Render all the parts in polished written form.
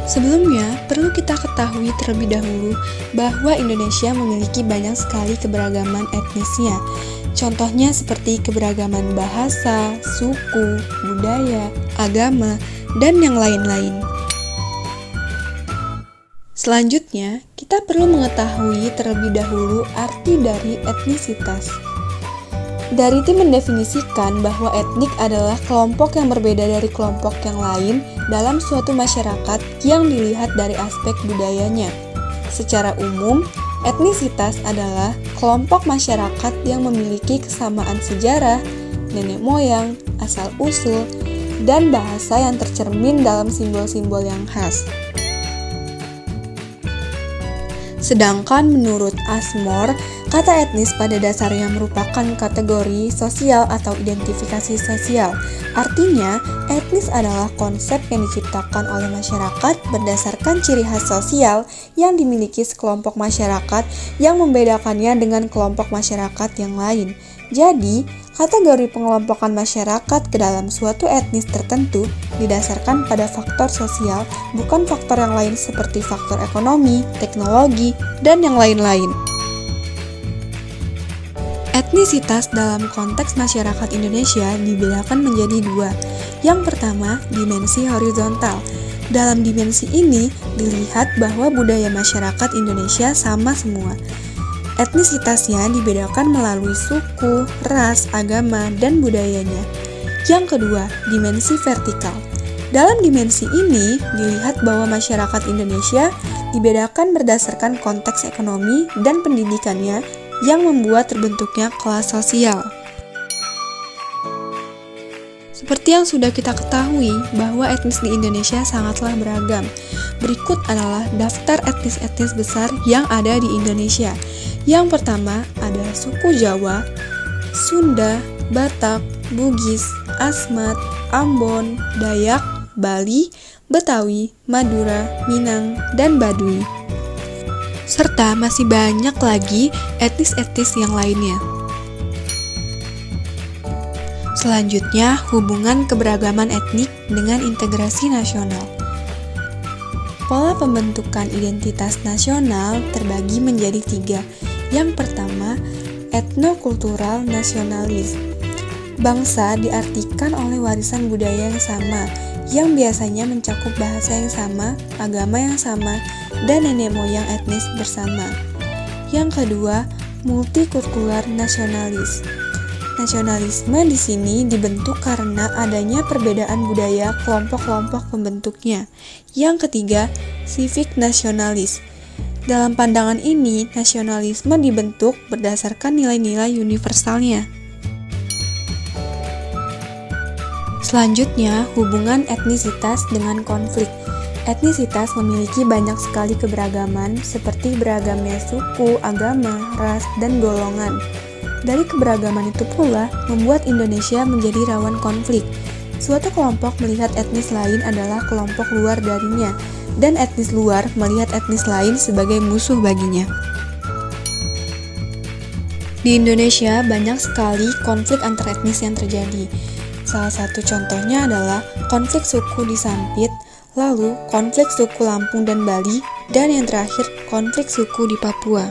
Sebelumnya, perlu kita ketahui terlebih dahulu bahwa Indonesia memiliki banyak sekali keberagaman etnisnya. Contohnya seperti keberagaman bahasa, suku, budaya, agama, dan yang lain-lain. Selanjutnya, kita perlu mengetahui terlebih dahulu arti dari etnisitas. Dari tim mendefinisikan bahwa etnik adalah kelompok yang berbeda dari kelompok yang lain dalam suatu masyarakat yang dilihat dari aspek budayanya. Secara umum, etnisitas adalah kelompok masyarakat yang memiliki kesamaan sejarah, nenek moyang, asal-usul, dan bahasa yang tercermin dalam simbol-simbol yang khas. Sedangkan menurut Ashmore, kata etnis pada dasarnya merupakan kategori sosial atau identifikasi sosial. Artinya, etnis adalah konsep yang diciptakan oleh masyarakat berdasarkan ciri khas sosial yang dimiliki sekelompok masyarakat yang membedakannya dengan kelompok masyarakat yang lain. Jadi, kategori pengelompokan masyarakat ke dalam suatu etnis tertentu didasarkan pada faktor sosial, bukan faktor yang lain seperti faktor ekonomi, teknologi, dan yang lain-lain. Etnisitas dalam konteks masyarakat Indonesia dibedakan menjadi dua. Yang pertama, dimensi horizontal. Dalam dimensi ini, dilihat bahwa budaya masyarakat Indonesia sama semua. Etnisitasnya dibedakan melalui suku, ras, agama, dan budayanya. Yang kedua, dimensi vertikal. Dalam dimensi ini, dilihat bahwa masyarakat Indonesia dibedakan berdasarkan konteks ekonomi dan pendidikannya yang membuat terbentuknya kelas sosial. Seperti yang sudah kita ketahui bahwa etnis di Indonesia sangatlah beragam. Berikut adalah daftar etnis-etnis besar yang ada di Indonesia. Yang pertama ada suku Jawa, Sunda, Batak, Bugis, Asmat, Ambon, Dayak, Bali, Betawi, Madura, Minang, dan Baduy. Serta masih banyak lagi etnis-etnis yang lainnya. Selanjutnya, hubungan keberagaman etnik dengan integrasi nasional. Pola pembentukan identitas nasional terbagi menjadi tiga. Yang pertama, etnokultural nasionalis. Bangsa diartikan oleh warisan budaya yang sama, yang biasanya mencakup bahasa yang sama, agama yang sama, dan nenek moyang etnis bersama. Yang kedua, multikultural nasionalis. Nasionalisme di sini dibentuk karena adanya perbedaan budaya kelompok-kelompok pembentuknya. Yang ketiga, civic nasionalis. Dalam pandangan ini, nasionalisme dibentuk berdasarkan nilai-nilai universalnya. Selanjutnya, hubungan etnisitas dengan konflik. Etnisitas memiliki banyak sekali keberagaman seperti beragamnya suku, agama, ras, dan golongan. Dari keberagaman itu pula membuat Indonesia menjadi rawan konflik. Suatu kelompok melihat etnis lain adalah kelompok luar darinya, dan etnis luar melihat etnis lain sebagai musuh baginya. Di Indonesia banyak sekali konflik antar etnis yang terjadi. Salah satu contohnya adalah konflik suku di Sampit, lalu konflik suku Lampung dan Bali, dan yang terakhir konflik suku di Papua.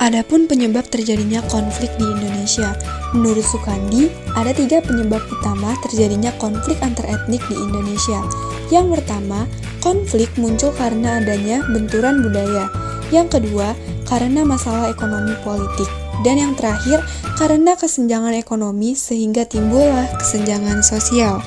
Adapun penyebab terjadinya konflik di Indonesia, menurut Sukandi, ada 3 penyebab utama terjadinya konflik antar etnik di Indonesia. Yang pertama, konflik muncul karena adanya benturan budaya. Yang kedua, karena masalah ekonomi politik. Dan yang terakhir, karena kesenjangan ekonomi sehingga timbullah kesenjangan sosial.